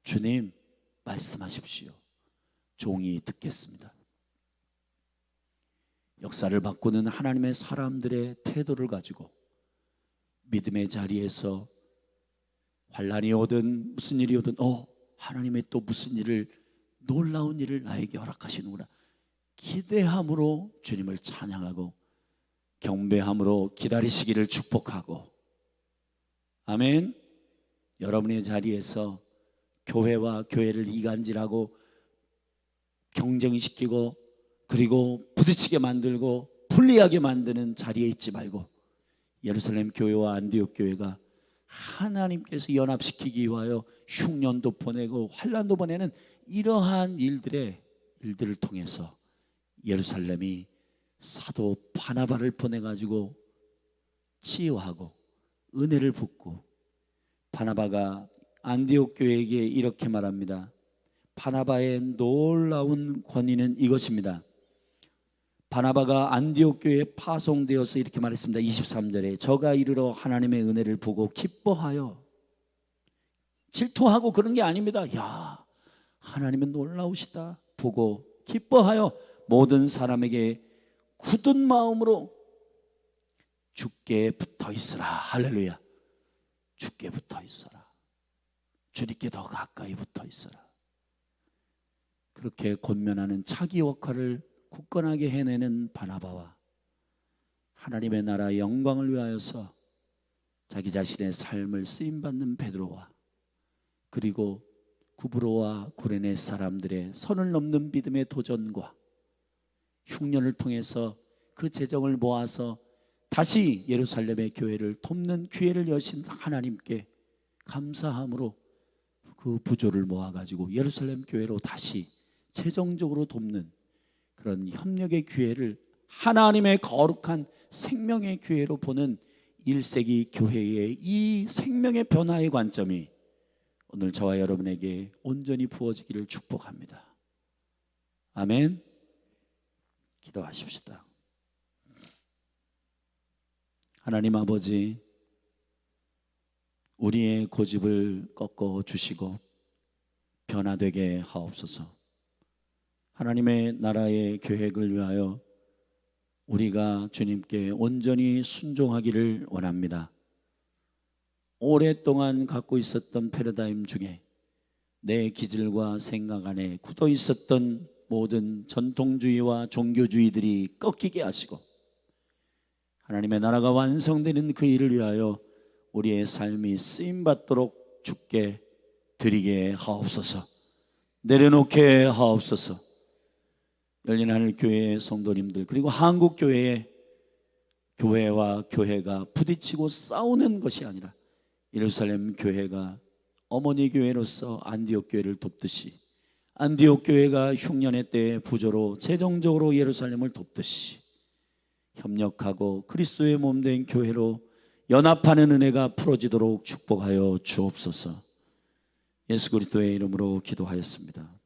주님 말씀하십시오. 종이 듣겠습니다. 역사를 바꾸는 하나님의 사람들의 태도를 가지고 믿음의 자리에서 환난이 오든 무슨 일이 오든 하나님의 또 무슨 일을, 놀라운 일을 나에게 허락하시는구나. 기대함으로 주님을 찬양하고 경배함으로 기다리시기를 축복하고, 아멘. 여러분의 자리에서 교회와 교회를 이간질하고 경쟁시키고 그리고 부딪히게 만들고 불리하게 만드는 자리에 있지 말고 예루살렘 교회와 안디옥 교회가 하나님께서 연합시키기 위하여 흉년도 보내고 환난도 보내는 이러한 일들을 통해서 예루살렘이 사도 바나바를 보내가지고 치유하고 은혜를 붓고, 바나바가 안디옥 교회에게 이렇게 말합니다. 바나바의 놀라운 권위는 이것입니다. 바나바가 안디옥 교회에 파송되어서 이렇게 말했습니다. 23절에 저가 이르러 하나님의 은혜를 보고 기뻐하여, 질투하고 그런 게 아닙니다. 야, 하나님은 놀라우시다 보고 기뻐하여 모든 사람에게 굳은 마음으로 주께 붙어 있으라. 할렐루야. 주께 붙어 있어라. 주님께 더 가까이 붙어 있어라. 그렇게 권면하는 자기 역할을 굳건하게 해내는 바나바와 하나님의 나라의 영광을 위하여서 자기 자신의 삶을 쓰임받는 베드로와 그리고 구브로와 구레네 사람들의 선을 넘는 믿음의 도전과 흉년을 통해서 그 재정을 모아서 다시 예루살렘의 교회를 돕는 기회를 여신 하나님께 감사함으로 그 부조를 모아가지고 예루살렘 교회로 다시 재정적으로 돕는 그런 협력의 기회를 하나님의 거룩한 생명의 교회로 보는 1세기 교회의 이 생명의 변화의 관점이 오늘 저와 여러분에게 온전히 부어지기를 축복합니다. 아멘. 기도하십시다. 하나님 아버지, 우리의 고집을 꺾어 주시고 변화되게 하옵소서. 하나님의 나라의 계획을 위하여 우리가 주님께 온전히 순종하기를 원합니다. 오랫동안 갖고 있었던 패러다임 중에 내 기질과 생각 안에 굳어 있었던 모든 전통주의와 종교주의들이 꺾이게 하시고 하나님의 나라가 완성되는 그 일을 위하여 우리의 삶이 쓰임받도록 주께 드리게 하옵소서. 내려놓게 하옵소서. 열린 하늘 교회의 성도님들 그리고 한국 교회의 교회와 교회가 부딪히고 싸우는 것이 아니라 예루살렘 교회가 어머니 교회로서 안디옥 교회를 돕듯이 안디옥 교회가 흉년의 때의 부조로 재정적으로 예루살렘을 돕듯이 협력하고 그리스도의 몸된 교회로 연합하는 은혜가 풀어지도록 축복하여 주옵소서. 예수 그리스도의 이름으로 기도하였습니다.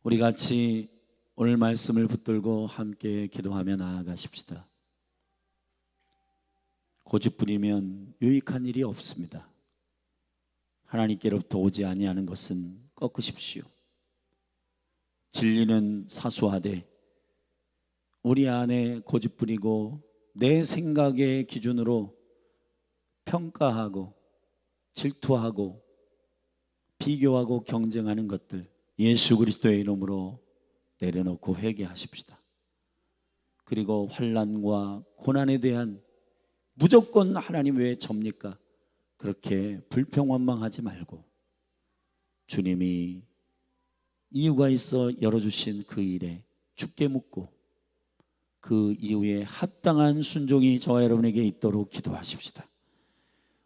우리 같이 오늘 말씀을 붙들고 함께 기도하며 나아가십시다. 고집부리면 유익한 일이 없습니다. 하나님께로부터 오지 아니하는 것은 꺾으십시오. 진리는 사수하되 우리 안에 고집부리고 내 생각의 기준으로 평가하고 질투하고 비교하고 경쟁하는 것들 예수 그리스도의 이름으로 내려놓고 회개하십시다. 그리고 환난과 고난에 대한 무조건 하나님 왜 접니까? 그렇게 불평원망하지 말고 주님이 이유가 있어 열어주신 그 일에 주께 묻고 그 이후에 합당한 순종이 저와 여러분에게 있도록 기도하십시다.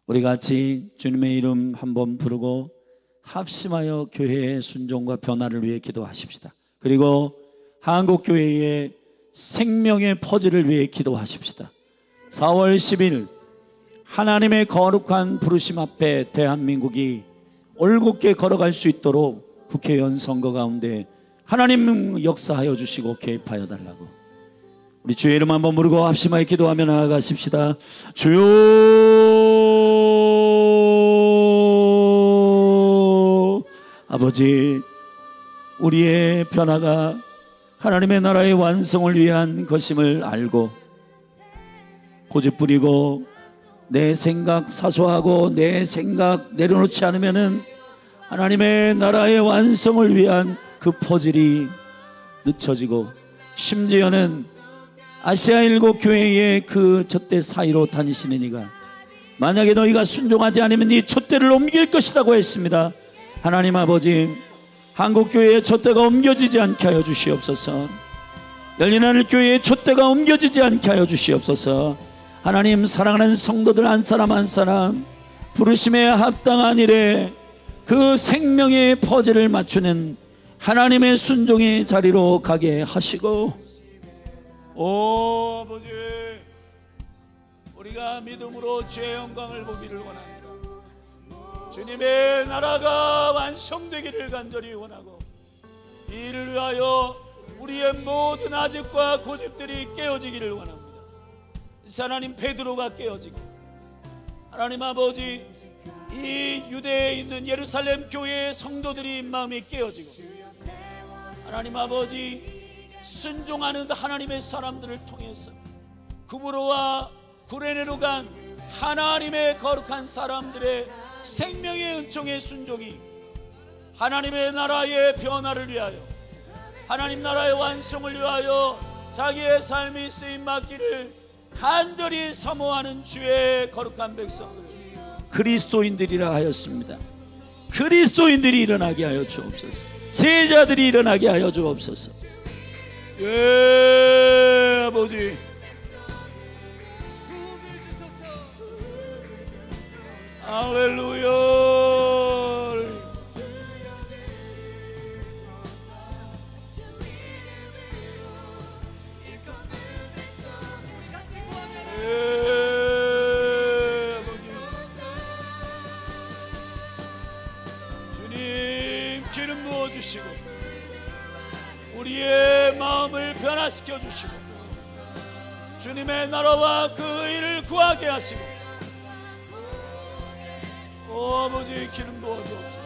우리 같이 주님의 이름 한번 부르고 합심하여 교회의 순종과 변화를 위해 기도하십시다. 그리고 한국교회의 생명의 퍼즐을 위해 기도하십시다. 4월 10일 하나님의 거룩한 부르심 앞에 대한민국이 올곧게 걸어갈 수 있도록 국회의원 선거 가운데 하나님 역사하여 주시고 개입하여 달라고 우리 주의 이름 한번 부르고 합심하여 기도하며 나아가십시다. 주여 아버지, 우리의 변화가 하나님의 나라의 완성을 위한 것임을 알고 고집부리고 내 생각 사소하고 내 생각 내려놓지 않으면은 하나님의 나라의 완성을 위한 그 퍼즐이 늦춰지고 심지어는 아시아 일곱 교회의 그 촛대 사이로 다니시는 이가 만약에 너희가 순종하지 않으면 이 촛대를 옮길 것이라고 했습니다. 하나님 아버지, 한국교회의 촛대가 옮겨지지 않게 하여 주시옵소서. 열린하늘 교회의 촛대가 옮겨지지 않게 하여 주시옵소서. 하나님, 사랑하는 성도들 한 사람 한 사람 부르심에 합당한 일에 그 생명의 퍼즐을 맞추는 하나님의 순종의 자리로 가게 하시고, 오 아버지, 우리가 믿음으로 주의 영광을 보기를 원합니다. 주님의 나라가 완성되기를 간절히 원하고 이를 위하여 우리의 모든 아집과 고집들이 깨어지기를 원합니다. 하나님, 베드로가 깨어지고 하나님 아버지, 이 유대에 있는 예루살렘 교회의 성도들이 마음이 깨어지고 하나님 아버지, 순종하는 하나님의 사람들을 통해서 구브로와 구레네로 간 하나님의 거룩한 사람들의 생명의 은총의 순종이 하나님의 나라의 변화를 위하여 하나님 나라의 완성을 위하여 자기의 삶이 쓰임받기를 간절히 사모하는 주의 거룩한 백성들 그리스도인들이라 하였습니다. 그리스도인들이 일어나게 하여 주옵소서. 제자들이 일어나게 하여 주옵소서. 예 아버지, 할렐루야. 주님, 기름 부어주시고 우리의 마음을 변화시켜 주시고 주님의 나라와 그 일을 구하게 하시고 아버지, 기름 부어주옵소서.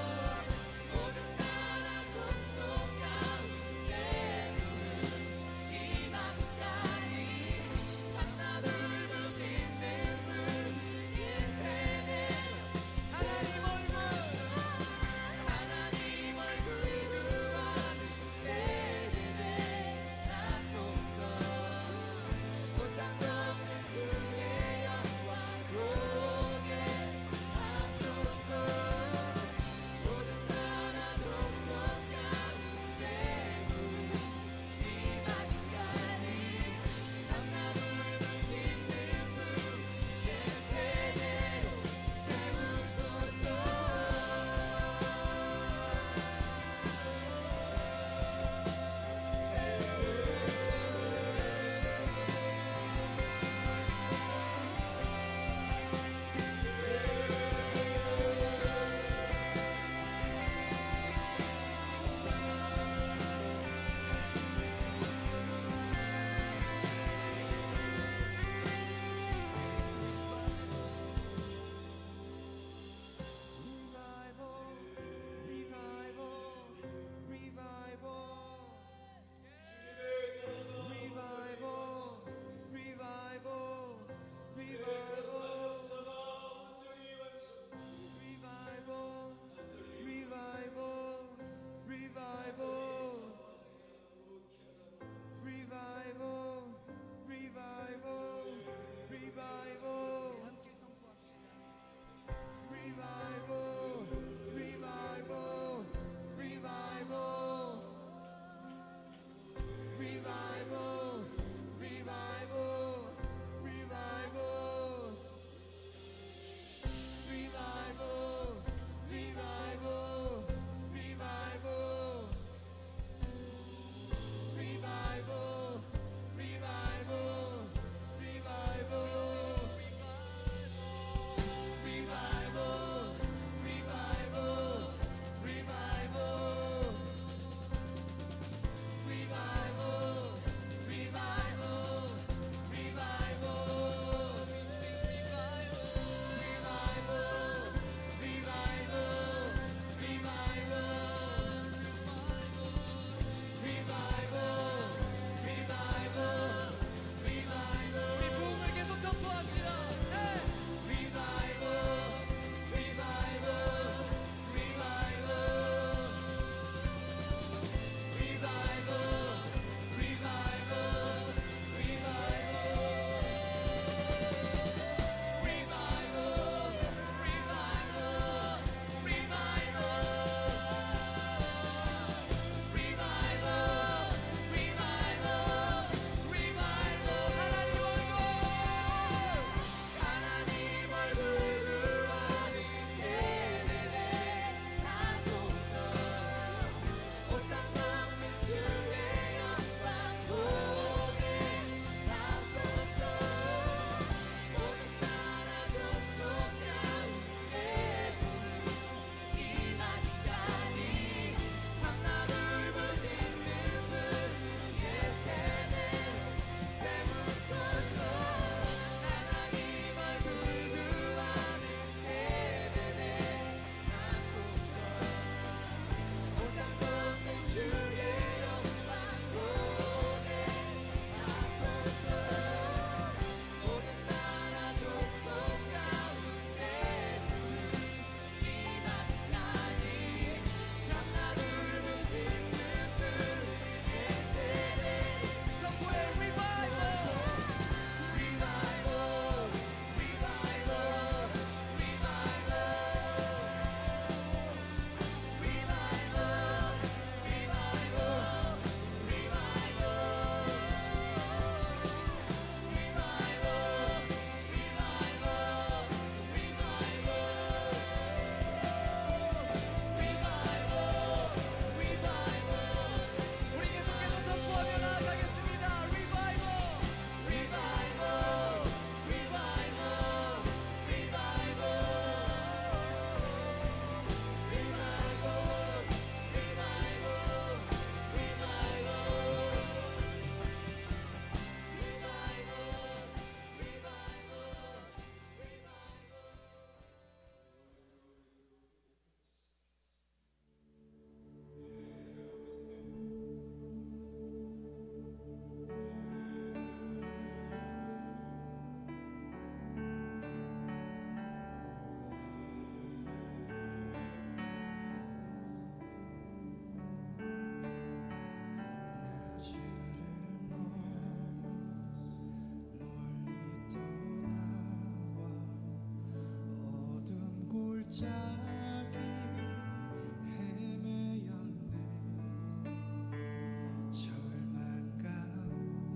골짜기 헤매였네. 절망 가운데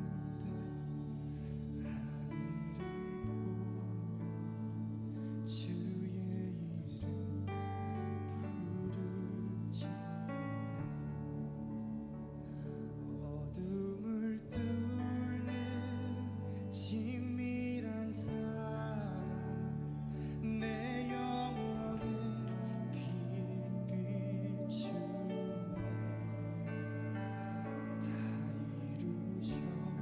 하늘을 보며 주의 이름 부르짖네. 어둠을 뚫는 친밀한 사랑 내 영혼에 빛 비추네. 다 이루셨네.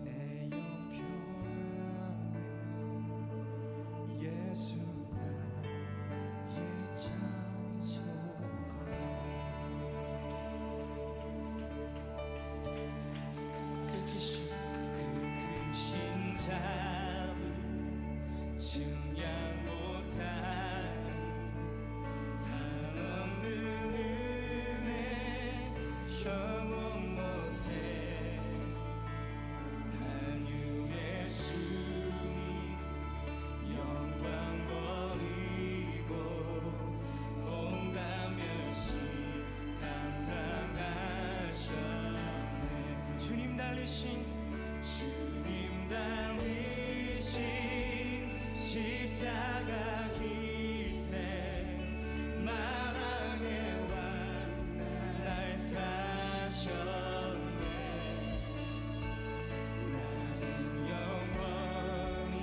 내 형편안에 예수 나의 장소. 그 크신 자비 증량 못하니 한없는 은혜 영원 못해. 한유의 주님 영광 버리고 온갖 멸시 감당하셨네. 주님 달리신 십자가 희생 마랑의 왕 날 사셨네. 나는 영원히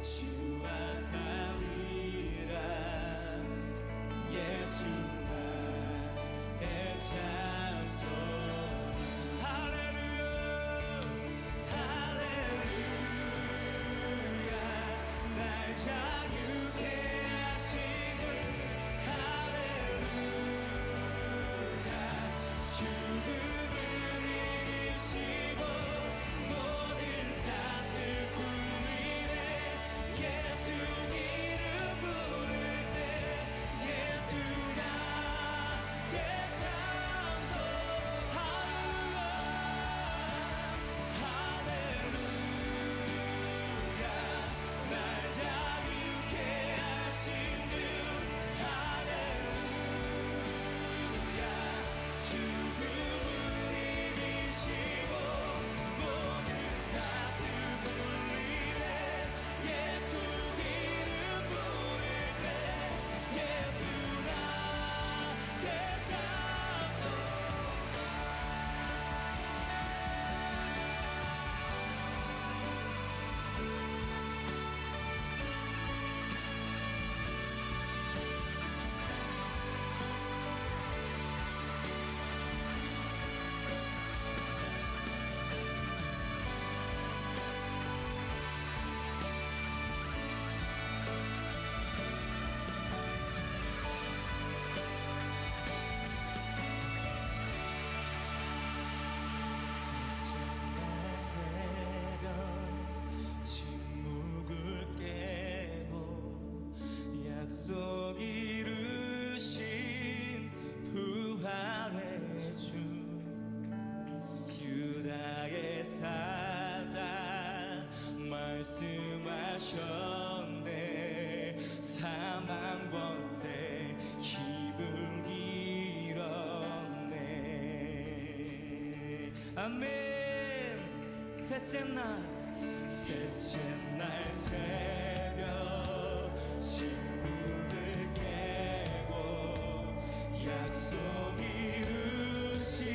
주와 살리라. 예수 나의 장소. 할렐루야 할렐루야 날 자유케 하신 주. 할렐루야 죽음을 이기시고 모든 탓을 풀리네. 예수 이름 부를 때 예수 나의 장소. 할렐루야 날 자유케 하신 주. 할렐루야 죽음을 이기시고 모든 탓을 풀리네. 예수 이름 부를 때 예수 나의 장소. 날 새벽 침묵을 깨고 약속 이루신 부활의 주. 유다의 사자 말씀하셨네. 사망 권세 힘을 잃었네. 아멘. 셋째 날 새벽 침묵을 깨고 약속 이루신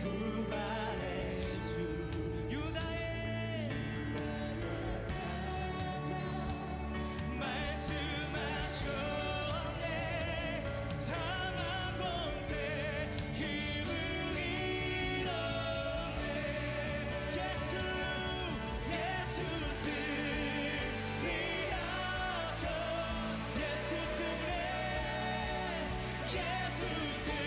부활의 주. 유다의 사자 말씀하셨네. 사망 권세 힘을 잃었네. 예수 승리하셨. 예수 승리. 예수 승리.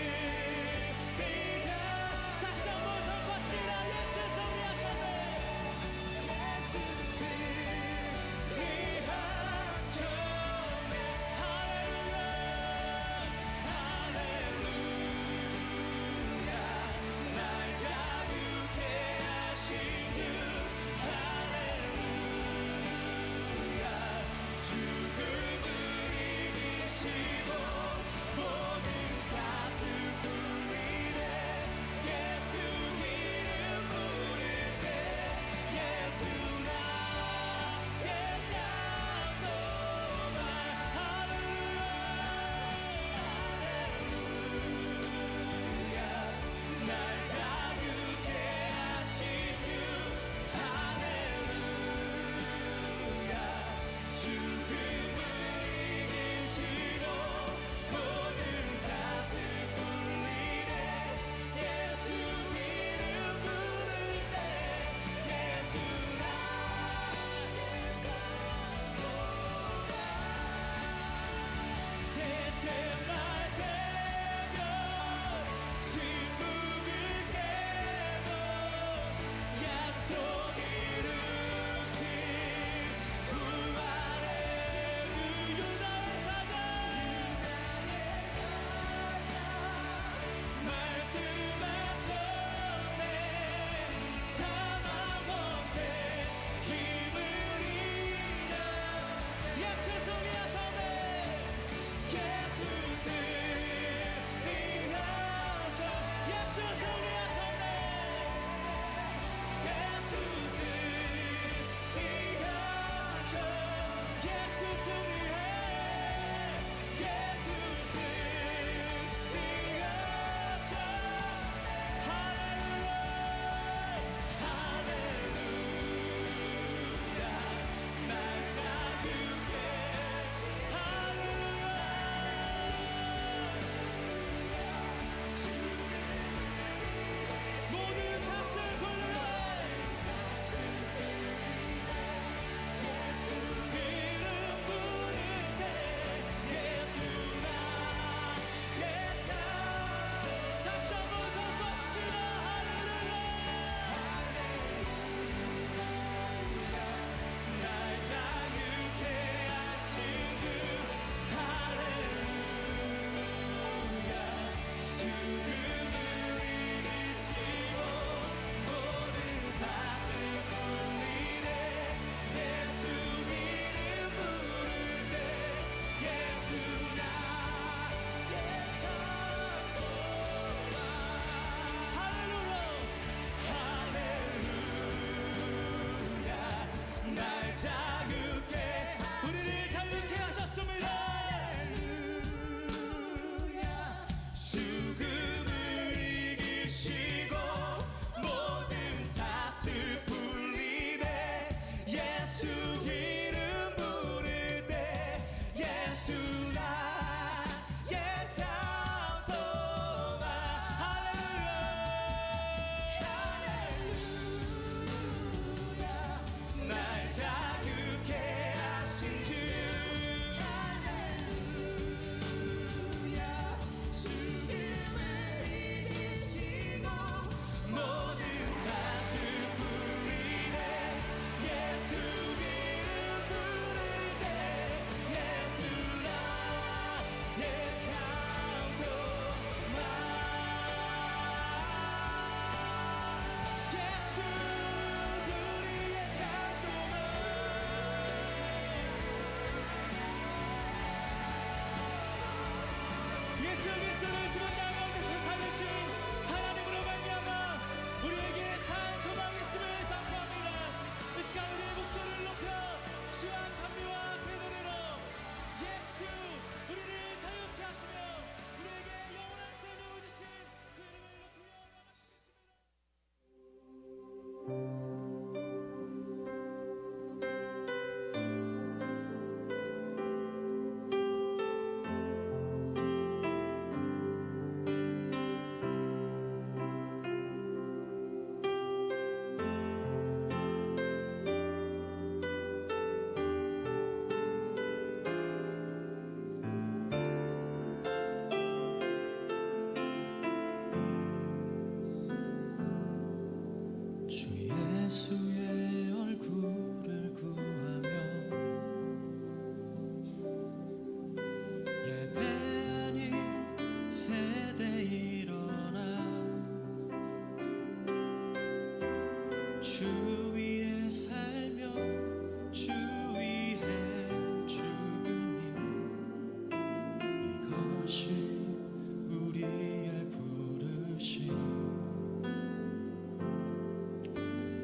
그 시와 찬미와 새 노래로 예수 우리를 자유케 하시며 우리에게 영원한 생명을 주신 그 이름을 높이며 나가시겠습니다. 주 예수의 얼굴을 구하며 예배하니 세대 일어나 주 위에 살며 주 위에 죽으니 이것이 우리의 부르심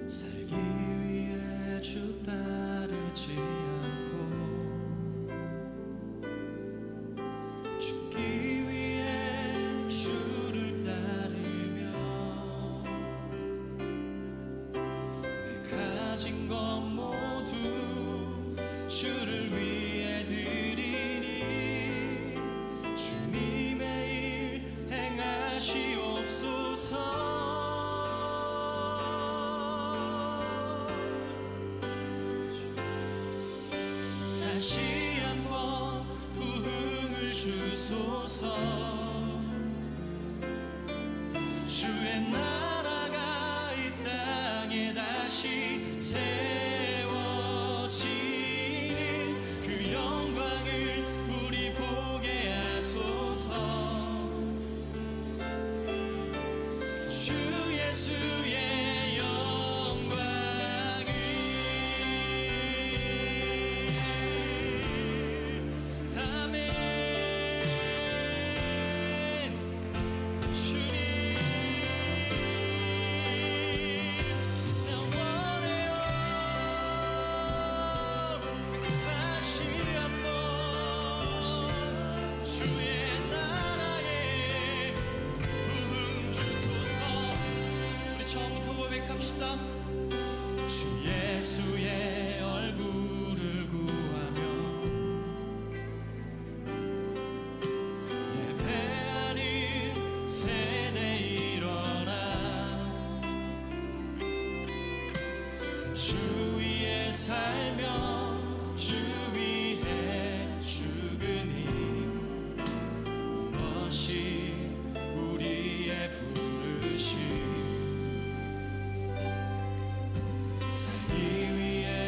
살기 위해 주 따르지 않고 죽기 위해 주를 따르며 내 가진 것 모두 주를 위해 드리니 주님의 일 행하시옵소서. 다시 한번 부흥을 주소서. 주의 나라가 이 땅에 다시 세워지는 그 영광을 우리 보게 하소서. 주 예수의 영광을 아멘. 주님 영원해요. 다시 한번 주의 나라에 부흥 주소서. 우리 처음부터 고백합시다. 주 예수의 얼굴을 구하며 예배하니 세대 일어나 주 위에 살며 주 위에 죽으니 이것이 우리의 부르심 살기 위해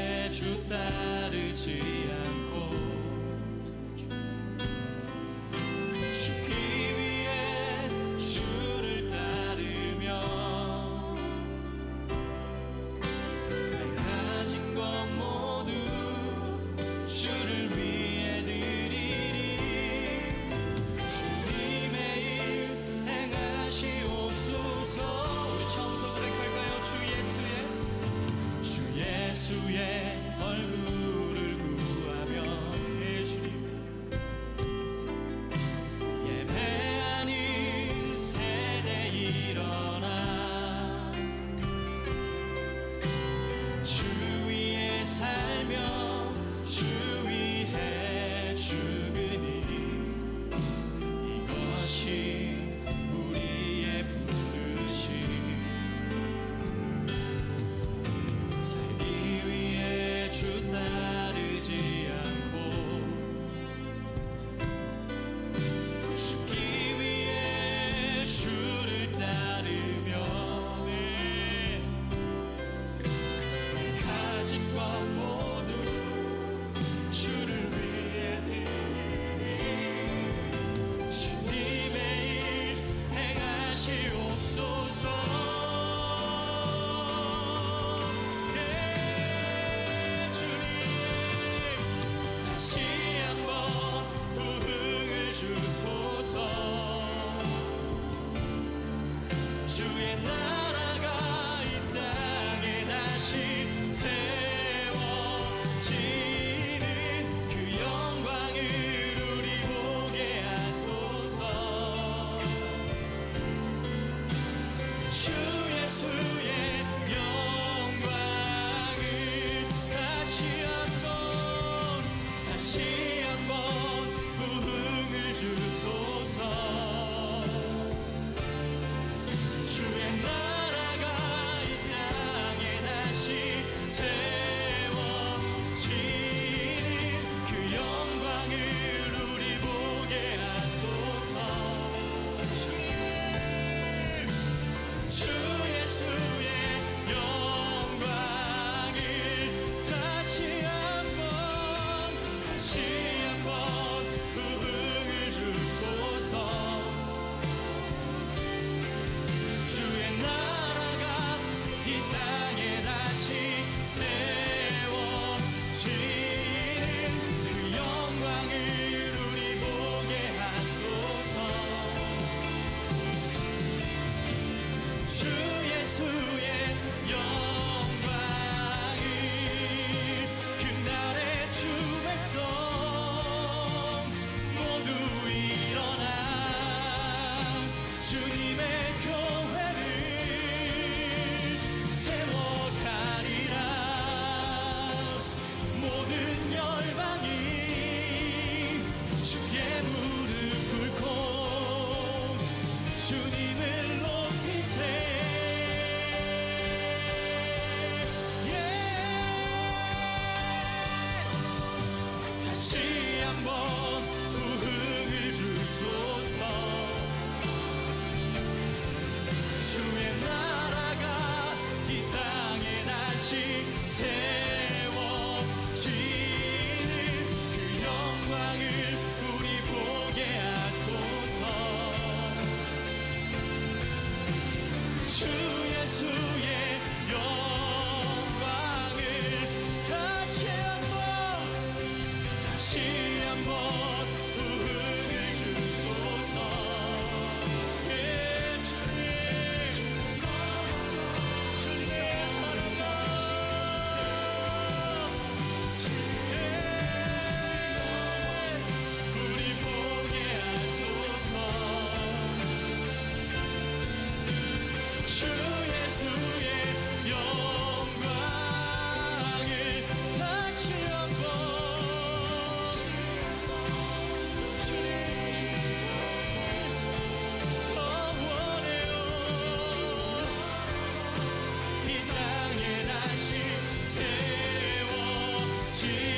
지